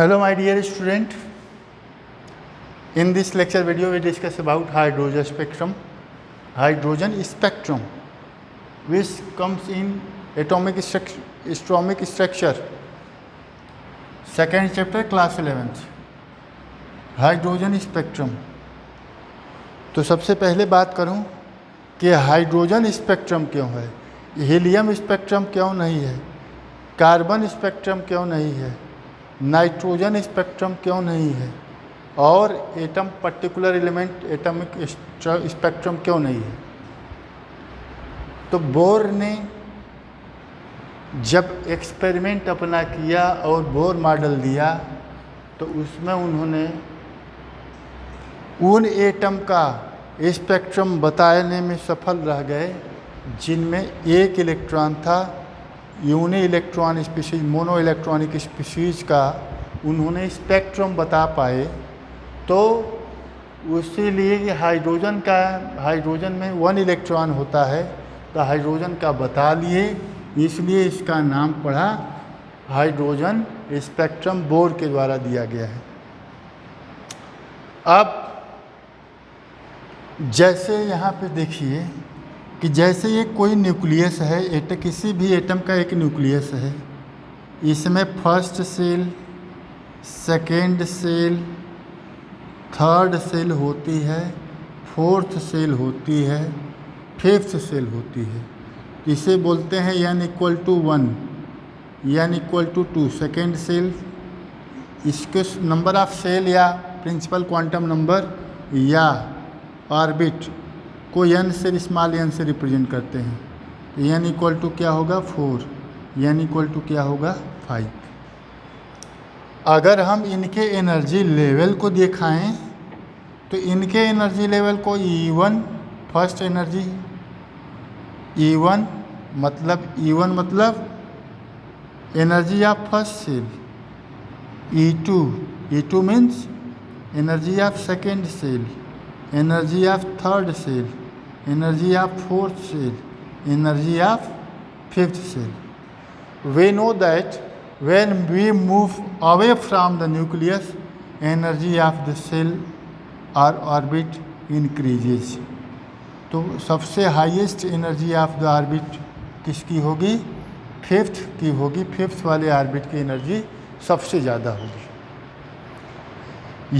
Hello my dear student, in this lecture video we discuss about hydrogen spectrum which comes in atomic structure, second chapter class 11th, hydrogen spectrum. तो सबसे पहले बात करूं कि hydrogen spectrum क्यों है, helium spectrum क्यों नहीं है, कार्बन स्पेक्ट्रम क्यों नहीं है, नाइट्रोजन स्पेक्ट्रम क्यों नहीं है और atom particular element atomic spectrum क्यों नहीं है। तो बोर ने जब एक्सपेरिमेंट अपना किया और बोर मॉडल दिया तो उसमें उन्होंने उन एटम का स्पेक्ट्रम बताने में सफल रह गए जिनमें एक इलेक्ट्रॉन था, uni electron species mono electronic species का उन्होंने स्पेक्ट्रम बता पाए। तो इसीलिए हाइड्रोजन में 1 इलेक्ट्रॉन होता है, तो हाइड्रोजन का बता लिए, इसलिए इसका नाम पड़ा हाइड्रोजन स्पेक्ट्रम, बोर के द्वारा दिया गया है। अब जैसे यहाँ पे देखिए कि जैसे ये कोई न्यूक्लियस है, किसी भी एटम का एक न्यूक्लियस है, इसमें first shell, second shell, third shell होती है, फोर्थ सेल होती है, फिफ्थ सेल होती है। इसे बोलते हैं n = 1, n = 2 सेकेंड सेल, इसके नंबर ऑफ सेल या प्रिंसिपल क्वांटम नंबर या ऑर्बिट को n से स्मॉल n से रिप्रेजेंट करते हैं। तो n = क्या होगा 4, n = क्या होगा 5। अगर हम इनके एनर्जी लेवल को दिखाएं तो इनके एनर्जी लेवल को E1 फर्स्ट एनर्जी, E1 मतलब energy of first shell, E2 means energy of second shell, energy of third shell, energy of fourth shell, energy of fifth shell. We know that when we move away from the nucleus, energy of the cell or orbit increases। तो सबसे highest energy of the orbit किसकी होगी, fifth की होगी। Fifth वाले orbit की energy सबसे ज़्यादा होगी।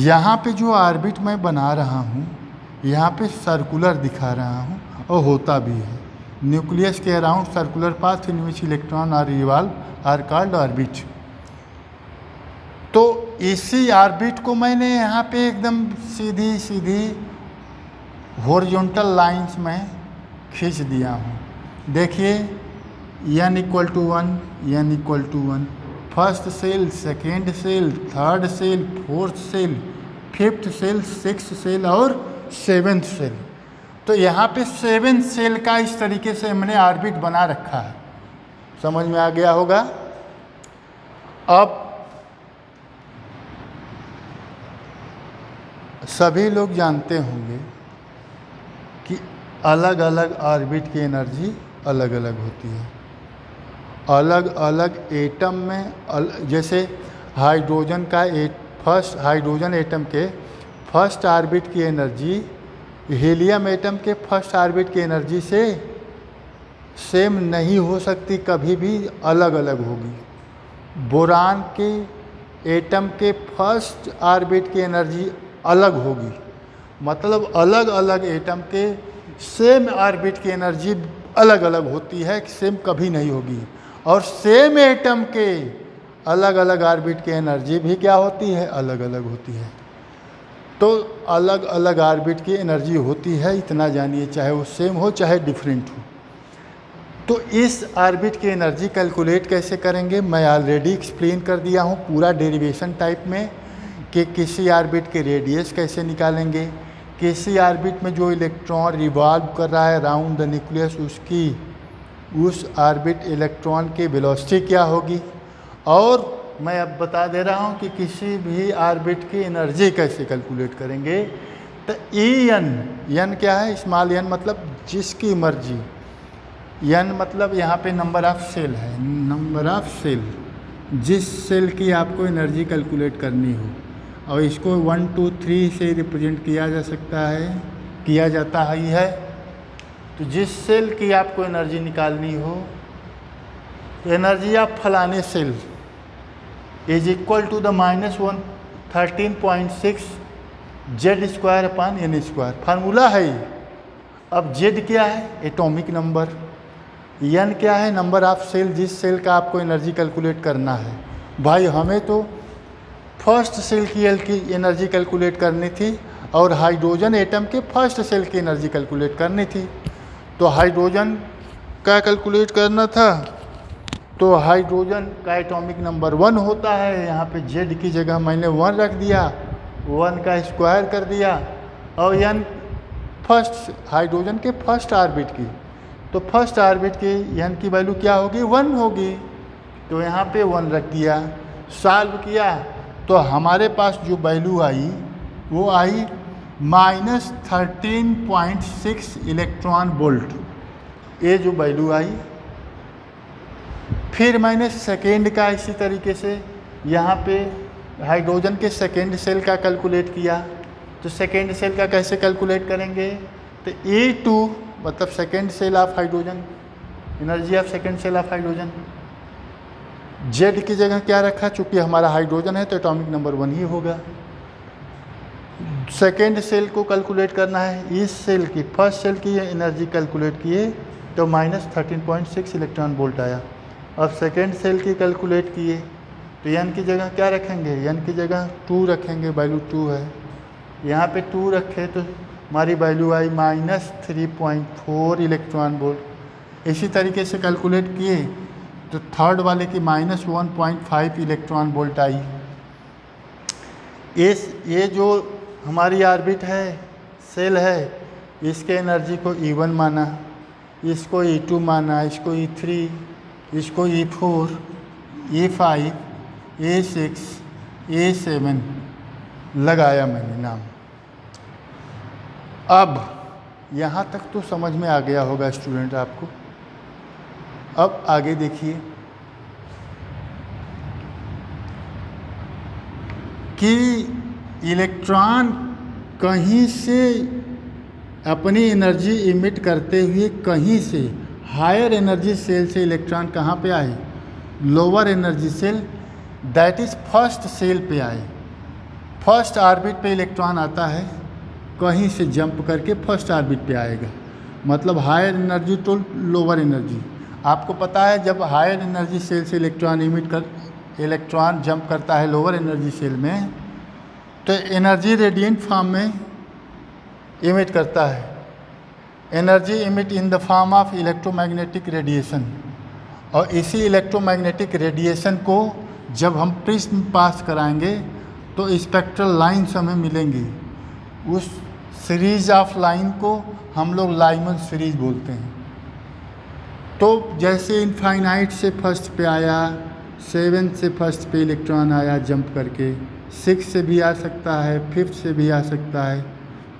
यहाँ पे जो ऑर्बिट मैं बना रहा हूँ, यहाँ पे सर्कुलर दिखा रहा हूँ और होता भी है। न्यूक्लियस के around circular path in which electron are revolve are called orbit. तो इसी ऑर्बिट को मैंने यहाँ पे एकदम सीधी हॉरिजॉन्टल लाइंस में खींच दिया हूँ। देखिए n = 1, first shell, second shell, third shell, fourth shell, fifth shell, sixth shell और सेवेंथ सेल। तो यहाँ पे 7 सेल का इस तरीके से हमने ऑर्बिट बना रखा है। समझ में आ गया होगा। अब सभी लोग जानते होंगे कि अलग अलग ऑर्बिट की एनर्जी अलग अलग होती है। अलग अलग एटम में जैसे हाइड्रोजन एटम के फर्स्ट ऑर्बिट की एनर्जी हीलियम एटम के फर्स्ट ऑर्बिट की एनर्जी से सेम नहीं हो सकती, कभी भी अलग अलग होगी। बोरान के एटम के फर्स्ट ऑर्बिट की एनर्जी अलग होगी, मतलब अलग अलग एटम के सेम ऑर्बिट की एनर्जी अलग अलग होती है, सेम कभी नहीं होगी। और सेम एटम के अलग अलग ऑर्बिट की एनर्जी भी क्या होती है, अलग अलग होती है। तो अलग अलग ऑर्बिट की एनर्जी होती है, इतना जानिए, चाहे वो सेम हो चाहे डिफरेंट हो। तो इस ऑर्बिट की एनर्जी कैलकुलेट कैसे करेंगे, मैं ऑलरेडी एक्सप्लेन कर दिया हूँ पूरा डेरिवेशन टाइप में कि किसी ऑर्बिट के रेडियस कैसे निकालेंगे, किसी ऑर्बिट में जो इलेक्ट्रॉन रिवॉल्व कर रहा है राउंड द न्यूक्लियस उस ऑर्बिट इलेक्ट्रॉन की वेलोसिटी क्या होगी। और मैं अब बता दे रहा हूँ कि किसी भी ऑर्बिट की एनर्जी कैसे कैलकुलेट करेंगे। तो n क्या है, स्मॉल n मतलब जिसकी मर्जी, n मतलब यहाँ पे नंबर ऑफ सेल है, नंबर ऑफ सेल जिस सेल की आपको एनर्जी कैलकुलेट करनी हो, और इसको 1 2 3 से रिप्रेजेंट किया जा सकता है, किया जाता ही है। तो जिस सेल की आपको एनर्जी निकालनी हो, एनर्जी ऑफ फलाने shell is equal to the -113.6 Z square upon n square, formula है ये। अब जेड क्या है? Atomic number. एन क्या है? नंबर ऑफ सेल, जिस सेल का आपको एनर्जी कैलकुलेट करना है। भाई हमें तो फर्स्ट सेल की एनर्जी कैलकुलेट करनी थी और हाइड्रोजन एटम के फर्स्ट सेल की एनर्जी कैलकुलेट करनी थी। तो हाइड्रोजन का कैलकुलेट करना था, तो हाइड्रोजन का एटॉमिक नंबर 1 होता है। यहाँ पे जेड की जगह मैंने 1 रख दिया, 1 का स्क्वायर कर दिया, और एन फर्स्ट हाइड्रोजन के फर्स्ट ऑर्बिट की, तो फर्स्ट ऑर्बिट की एन की वैल्यू क्या होगी? 1 होगी। तो यहाँ पे 1 रख दिया, सॉल्व किया, तो हमारे पास जो वैल्यू आई वो आई -13.6 इलेक्ट्रॉन वोल्ट, ये जो वैल्यू आई। फिर मैंने सेकेंड का इसी तरीके से यहाँ पे हाइड्रोजन के सेकेंड सेल का कैलकुलेट किया। तो सेकेंड सेल का कैसे कैलकुलेट करेंगे? तो E2 मतलब second shell of hydrogen, energy of second shell of hydrogen. Z की जगह क्या रखा? चूँकि हमारा हाइड्रोजन है तो एटॉमिक नंबर 1 ही होगा। सेकेंड सेल को कैलकुलेट करना है, इस सेल की फर्स्ट सेल की एनर्जी कैलकुलेट किए तो -13.6 इलेक्ट्रॉन वोल्ट आया। अब सेकेंड सेल की कैलकुलेट किए तो एन की जगह क्या रखेंगे? एन की जगह 2 रखेंगे, वैल्यू 2 है। यहाँ पे 2 रखे तो हमारी वैल्यू आई -3.4 इलेक्ट्रॉन वोल्ट। इसी तरीके से कैलकुलेट किए तो थर्ड वाले की -1.5 इलेक्ट्रॉन वोल्ट आई। ये जो हमारी ऑर्बिट है, सेल है, इसके एनर्जी को E1 माना, इसको E2 माना, इसको E3, इसको E4, E5, E6, E7 लगाया मैंने नाम। अब यहाँ तक तो समझ में आ गया होगा स्टूडेंट आपको। अब आगे देखिए कि इलेक्ट्रॉन कहीं से अपनी एनर्जी इमिट करते हुए कहीं से हायर एनर्जी सेल से इलेक्ट्रॉन कहाँ पे आए? Lower energy shell, that is first shell पे आए। फर्स्ट ऑर्बिट पे इलेक्ट्रॉन आता है, कहीं से जंप करके फर्स्ट ऑर्बिट पे आएगा। मतलब higher energy to lower energy. आपको पता है जब हायर एनर्जी सेल से इलेक्ट्रॉन जंप करता है लोअर एनर्जी सेल में, तो एनर्जी रेडिएंट फॉर्म में इमिट करता है। Energy emit in the form of electromagnetic radiation. और इसी इलेक्ट्रोमैग्नेटिक रेडिएशन को जब हम प्रिज्म पास कराएंगे तो स्पेक्ट्रल लाइन्स हमें मिलेंगी। उस सीरीज ऑफ लाइन को हम लोग लाइमन सीरीज बोलते हैं। तो जैसे इनफाइनाइट से फर्स्ट पे आया, 7 से फर्स्ट पे इलेक्ट्रॉन आया जंप करके, 6 से भी आ सकता है, 5 से भी आ सकता है,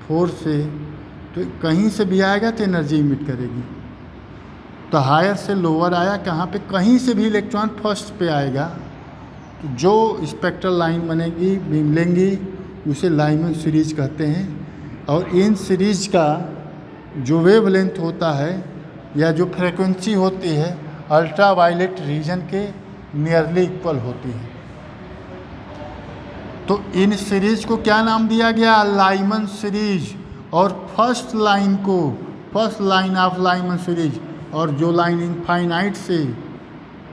4 से, तो कहीं से भी आएगा तो एनर्जी इमिट करेगी। तो हायर से लोअर आया, कहाँ पे? कहीं से भी इलेक्ट्रॉन फर्स्ट पे आएगा तो जो स्पेक्ट्रल लाइन बनेगी, मिलेंगी, उसे लाइमन सीरीज कहते हैं। और इन सीरीज का जो वेवलेंथ होता है या जो फ्रेक्वेंसी होती है अल्ट्रा वायलेट रीजन के नियरली इक्वल होती है। तो इन सीरीज को क्या नाम दिया गया? Lyman series. और फर्स्ट लाइन को first line of Lyman series, और जो लाइन इनफाइनाइट से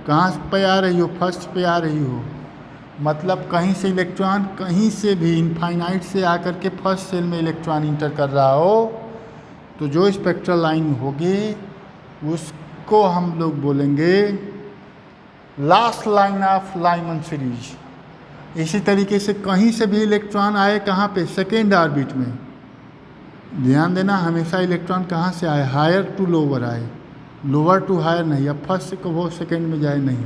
कहाँ पे आ रही हो? फर्स्ट पे आ रही हो। मतलब कहीं से इलेक्ट्रॉन, कहीं से भी इनफाइनाइट से आकर के फर्स्ट सेल में इलेक्ट्रॉन इंटर कर रहा हो, तो जो स्पेक्ट्रल लाइन होगी उसको हम लोग बोलेंगे last line of Lyman series. इसी तरीके से कहीं से भी इलेक्ट्रॉन आए, कहाँ पे? सेकेंड ऑर्बिट में। ध्यान देना, हमेशा इलेक्ट्रॉन कहाँ से आए? हायर टू लोअर आए, लोअर टू हायर नहीं। अब फर्स्ट से वो सेकेंड में जाए नहीं,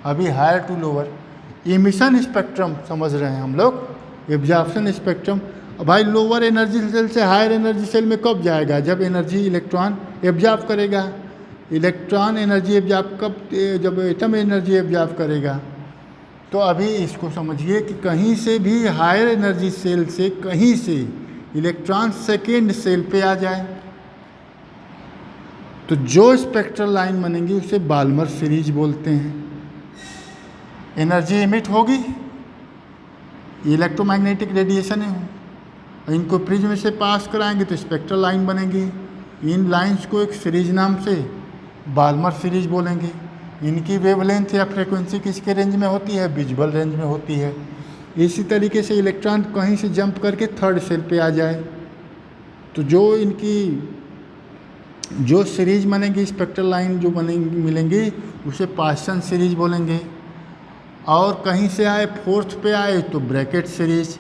अभी higher to lower. Emission spectrum समझ रहे हैं हम लोग, एब्जॉर्प्शन स्पेक्ट्रम। भाई लोअर एनर्जी सेल से हायर एनर्जी सेल में कब जाएगा? जब एनर्जी इलेक्ट्रॉन एब्जॉर्ब करेगा। इलेक्ट्रॉन एनर्जी एब्जॉर्ब कब? जब एटम एनर्जी एब्जॉर्ब करेगा। तो अभी इसको समझिए कि कहीं से भी हायर एनर्जी सेल से कहीं से इलेक्ट्रॉन सेकेंड सेल पे आ जाए तो जो स्पेक्ट्रल लाइन बनेंगी उसे बाल्मर सीरीज बोलते हैं। एनर्जी इमिट होगी, इलेक्ट्रोमैग्नेटिक रेडिएशन है, इनको प्रिज्म से पास कराएंगे तो स्पेक्ट्रल लाइन बनेगी। इन लाइंस को एक सीरीज नाम से बाल्मर सीरीज बोलेंगे। इनकी वेवलेंथ या फ्रीक्वेंसी किसके रेंज में होती है? विजुअल रेंज में होती है। इसी तरीके से इलेक्ट्रॉन कहीं से जंप करके थर्ड सेल पे आ जाए तो जो सीरीज बनेगी, स्पेक्ट्रल लाइन जो बनेंगी मिलेंगी उसे पास्टन सीरीज बोलेंगे। और कहीं से आए फोर्थ पे आए तो ब्रैकेट सीरीज,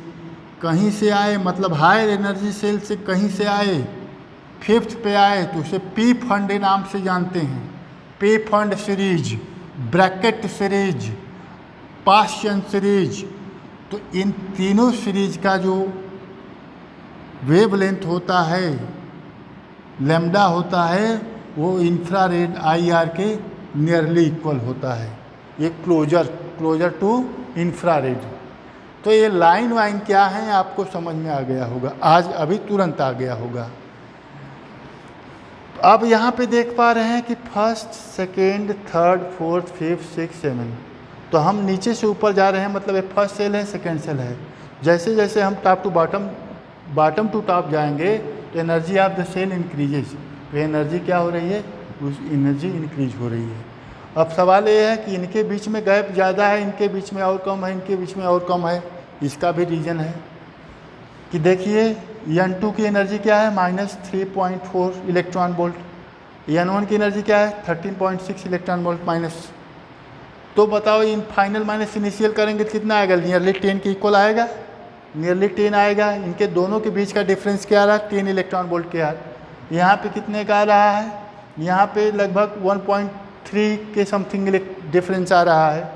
कहीं से आए मतलब हायर एनर्जी सेल से कहीं से आए फिफ्थ पे आए तो उसे पी फंड नाम से जानते हैं। P fund series, Brackett series, Paschen series. तो इन तीनों सीरीज का जो वेवलेंथ होता है, लैम्डा होता है, वो इंफ्रारेड आईआर के नियरली इक्वल होता है। ये क्लोजर टू इंफ्रारेड। तो ये लाइन वाइन क्या है आपको समझ में आ गया होगा, आज अभी तुरंत आ गया होगा। अब यहाँ पे देख पा रहे हैं कि first, second, third, fourth, fifth, six, seven. तो हम नीचे से ऊपर जा रहे हैं, मतलब ये फर्स्ट सेल है, सेकेंड सेल है। जैसे जैसे हम top to bottom, bottom to top जाएंगे तो energy of the shell increases. तो एनर्जी क्या हो रही है? उस एनर्जी इंक्रीज हो रही है। अब सवाल ये है कि इनके बीच में गैप ज़्यादा है, इनके बीच में और कम है, इनके बीच में और कम है। इसका भी रीज़न है कि देखिए N2 की एनर्जी क्या है? -3.4 इलेक्ट्रॉन वोल्ट। N1 की एनर्जी क्या है? 13.6 इलेक्ट्रॉन वोल्ट माइनस। तो बताओ इन फाइनल माइनस इनिशियल करेंगे तो कितना आएगा? नियरली 10 के इक्वल आएगा, नियरली 10 आएगा। इनके दोनों के बीच का डिफरेंस क्या रहा? 10 इलेक्ट्रॉन वोल्ट के यार। यहाँ पे कितने का आ रहा है? यहाँ पे लगभग 1.3 के समथिंग डिफरेंस आ रहा है।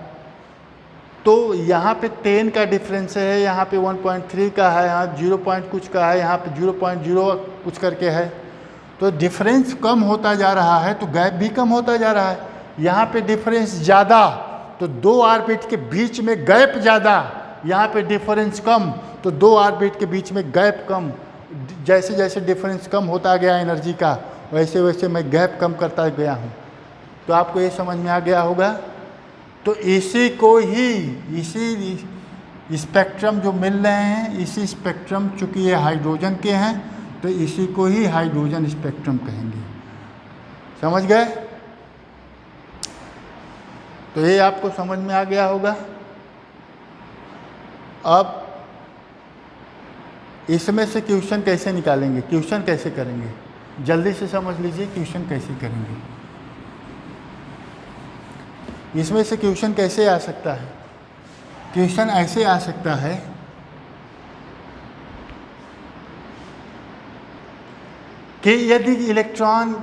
तो यहाँ पे 10 का डिफरेंस है, यहाँ पे 1.3 का है, यहाँ 0 पॉइंट कुछ का है, यहाँ पे 0.0 कुछ करके है। तो डिफरेंस कम होता जा रहा है तो गैप भी कम होता जा रहा है। यहाँ पे डिफरेंस ज़्यादा तो दो ऑर्बिट के बीच में गैप ज़्यादा, यहाँ पे डिफरेंस कम तो दो ऑर्बिट के बीच में गैप कम। जैसे जैसे डिफरेंस कम होता गया एनर्जी का, वैसे वैसे मैं गैप कम करता गया हूँ। तो आपको ये समझ में आ गया होगा। तो इसी को ही, इसी स्पेक्ट्रम जो मिल रहे हैं, इसी स्पेक्ट्रम चूँकि ये हाइड्रोजन के हैं तो इसी को ही हाइड्रोजन स्पेक्ट्रम कहेंगे। समझ गए? तो ये आपको समझ में आ गया होगा। अब इसमें से क्वेश्चन कैसे निकालेंगे, क्वेश्चन कैसे करेंगे, जल्दी से समझ लीजिए क्वेश्चन कैसे करेंगे। इसमें से क्वेश्चन कैसे आ सकता है? क्वेश्चन ऐसे आ सकता है कि यदि इलेक्ट्रॉन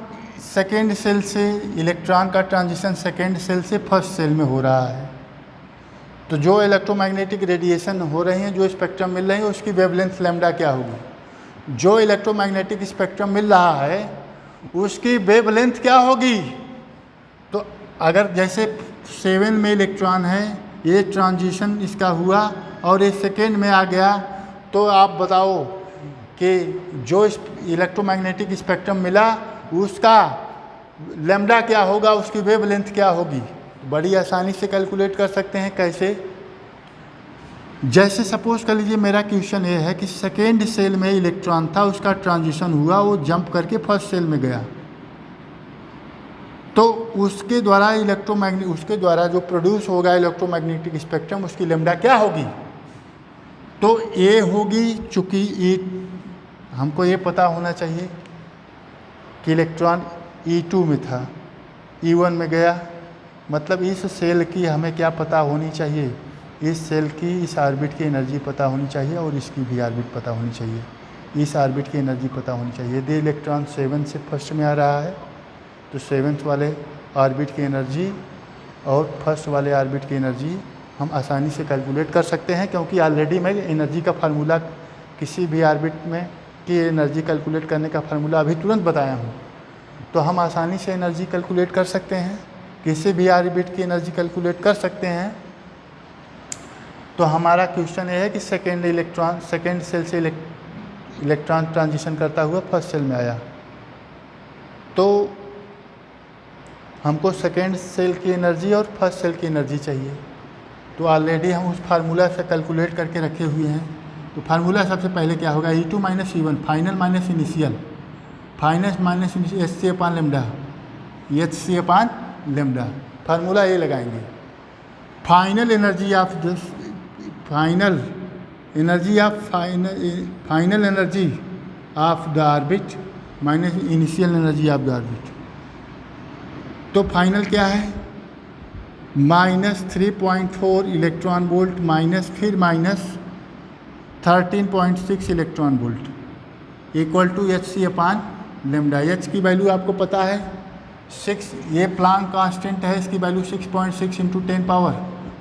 सेकेंड सेल से, इलेक्ट्रॉन का ट्रांजिशन सेकेंड सेल से फर्स्ट सेल में हो रहा है तो जो इलेक्ट्रोमैग्नेटिक रेडिएशन हो रही हैं, जो स्पेक्ट्रम मिल रही है, उसकी वेवलेंथ लैम्डा क्या होगी? जो इलेक्ट्रोमैग्नेटिक स्पेक्ट्रम मिल रहा है उसकी वेवलेंथ क्या होगी? तो अगर जैसे 7 में इलेक्ट्रॉन है, ये ट्रांजिशन इसका हुआ और ये सेकेंड में आ गया, तो आप बताओ कि जो इलेक्ट्रोमैग्नेटिक स्पेक्ट्रम मिला उसका लैम्डा क्या होगा, उसकी वेवलेंथ क्या होगी? बड़ी आसानी से कैलकुलेट कर सकते हैं। कैसे? जैसे सपोज कर लीजिए मेरा क्वेश्चन ये है कि सेकेंड सेल में इलेक्ट्रॉन था, उसका ट्रांजिशन हुआ, वो जंप करके फर्स्ट सेल में गया, तो उसके द्वारा जो प्रोड्यूस होगा इलेक्ट्रोमैग्नेटिक स्पेक्ट्रम, उसकी लैम्डा क्या होगी? तो ये होगी, चूँकि हमको ये पता होना चाहिए कि इलेक्ट्रॉन E2 में था, E1 में गया, मतलब इस सेल की हमें क्या पता होनी चाहिए? इस सेल की, इस ऑर्बिट की एनर्जी पता होनी चाहिए और इसकी भी ऑर्बिट पता होनी चाहिए। इस ऑर्बिट की एनर्जी पता होनी चाहिए। यदि इलेक्ट्रॉन 7 से फर्स्ट में आ रहा है तो 7th वाले ऑर्बिट की एनर्जी और फर्स्ट वाले ऑर्बिट की एनर्जी हम आसानी से कैलकुलेट कर सकते हैं, क्योंकि ऑलरेडी मैं एनर्जी का फार्मूला, किसी भी ऑर्बिट में की एनर्जी कैलकुलेट करने का फार्मूला अभी तुरंत बताया हूँ। तो हम आसानी से एनर्जी कैलकुलेट कर सकते हैं, किसी भी ऑर्बिट की एनर्जी कैलकुलेट कर सकते हैं। तो हमारा क्वेश्चन ये है कि सेकेंड सेल से इलेक्ट्रॉन ट्रांजिशन करता हुआ फर्स्ट सेल में आया, तो हमको सेकेंड सेल की एनर्जी और फर्स्ट सेल की एनर्जी चाहिए। तो ऑलरेडी हम उस फार्मूला से कैलकुलेट करके रखे हुए हैं। तो फार्मूला सबसे पहले क्या होगा, E2 minus E1 final minus initial, final minus HC upon lambda, HC upon lambda. Formula ये लगाएंगे, final energy of the orbit minus initial energy of the orbit. तो फाइनल क्या है, -3.4 इलेक्ट्रॉन वोल्ट माइनस फिर -13.6 electron volt equal to HC upon lambda. H की value आपको पता है 6, ये प्लांक कांस्टेंट है, इसकी value 6.6 into 10 power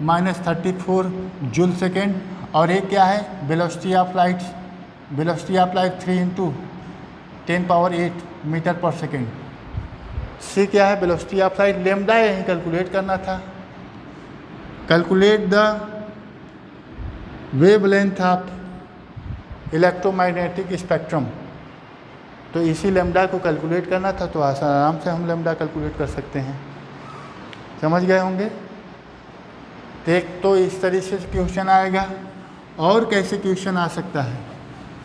-34 joule second. और ये क्या है, velocity of light 3 into 10 power 8 metre per second. C क्या है, वेलोसिटी ऑफ लाइट, लेमडा यहीं कैलकुलेट करना था। Calculate the wavelength of electromagnetic spectrum. तो इसी लेमडा को कैलकुलेट करना था, तो आराम से हम लेमडा कैलकुलेट कर सकते हैं। समझ गए होंगे। एक तो इस तरीके से क्वेश्चन आएगा, और कैसे क्वेश्चन आ सकता है,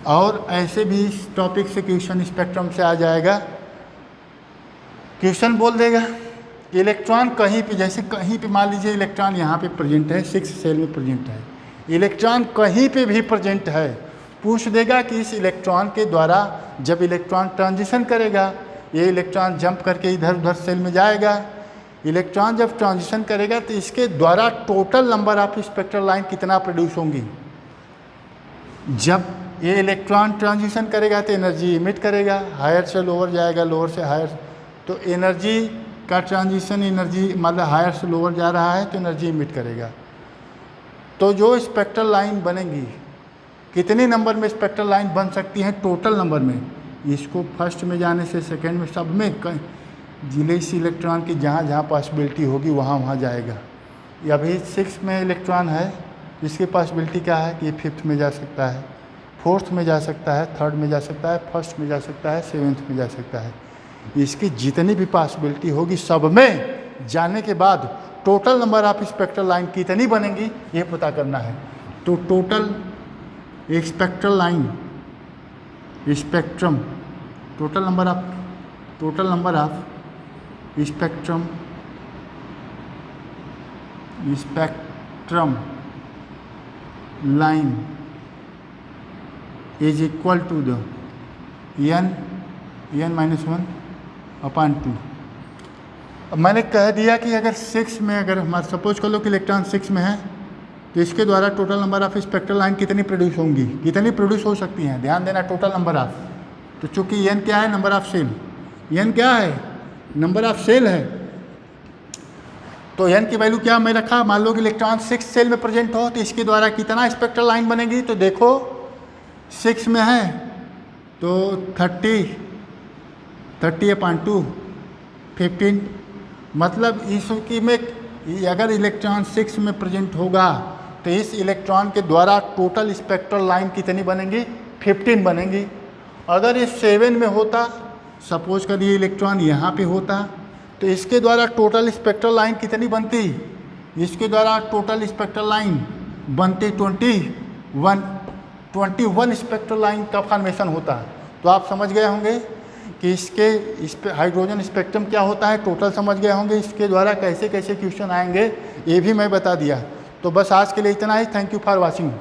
और ऐसे भी इस टॉपिक से क्वेश्चन स्पेक्ट्रम से आ जाएगा। क्वेश्चन बोल देगा कि इलेक्ट्रॉन कहीं पे, जैसे कहीं पे मान लीजिए इलेक्ट्रॉन यहाँ पे प्रेजेंट है, 6 सेल में प्रेजेंट है, इलेक्ट्रॉन कहीं पे भी प्रेजेंट है, पूछ देगा कि इस इलेक्ट्रॉन के द्वारा जब इलेक्ट्रॉन ट्रांजिशन करेगा, ये इलेक्ट्रॉन जंप करके इधर उधर सेल में जाएगा, इलेक्ट्रॉन जब ट्रांजिशन करेगा तो इसके द्वारा total number of spectral line कितना प्रोड्यूस होंगी। जब ये इलेक्ट्रॉन ट्रांजिशन करेगा तो एनर्जी इमिट करेगा, हायर से लोअर जाएगा, लोअर से हायर, तो एनर्जी का ट्रांजिशन, एनर्जी मतलब हायर से लोअर जा रहा है तो एनर्जी इमिट करेगा। तो जो स्पेक्ट्रल लाइन बनेगी, कितने नंबर में स्पेक्ट्रल लाइन बन सकती हैं टोटल नंबर में, इसको फर्स्ट में जाने से सेकंड में सब में जिले इस इलेक्ट्रॉन की जहाँ जहाँ पॉसिबिलिटी होगी वहाँ वहाँ जाएगा। ये अभी 6 में इलेक्ट्रॉन है, इसकी पॉसिबिलिटी क्या है कि ये 5th में जा सकता है, 4th में जा सकता है, 3rd में जा सकता है, 1st में जा सकता है, 7th में जा सकता है। इसकी जितनी भी पॉसिबिलिटी होगी सब में जाने के बाद total number of spectral line कितनी बनेंगी ये पता करना है। तो total spectral line spectrum, total number of spectrum line is equal to the n-1 upon 2। अब मैंने कह दिया कि अगर 6 में, अगर हमारा सपोज कर लो कि इलेक्ट्रॉन 6 में है, तो इसके द्वारा total number of spectral line कितनी प्रोड्यूस होंगी, कितनी प्रोड्यूस हो सकती हैं, ध्यान देना, टोटल नंबर ऑफ। तो चूंकि n क्या है, नंबर ऑफ सेल, n क्या है, नंबर ऑफ सेल है, तो n की वैल्यू क्या मैं रखा, मान लो कि इलेक्ट्रॉन 6 सेल में प्रेजेंट हो तो इसके द्वारा कितना स्पेक्ट्रल लाइन बनेगी। तो देखो 6 में है तो 30 अपान 2 15, मतलब इसकी में अगर इलेक्ट्रॉन 6 में प्रेजेंट होगा तो इस इलेक्ट्रॉन के द्वारा टोटल स्पेक्ट्रल लाइन कितनी बनेंगी, 15 बनेंगी। अगर ये 7 में होता, सपोज करिए इलेक्ट्रॉन यहाँ पे होता, तो इसके द्वारा टोटल स्पेक्ट्रल लाइन कितनी बनती, इसके द्वारा टोटल स्पेक्ट्रल लाइन बनती 21 स्पेक्ट्रल लाइन का फॉर्मेशन होता है। तो आप समझ गए होंगे कि इस पे हाइड्रोजन स्पेक्ट्रम क्या होता है, टोटल समझ गए होंगे। इसके द्वारा कैसे कैसे क्वेश्चन आएंगे ये भी मैं बता दिया। तो बस आज के लिए इतना ही। Thank you for watching.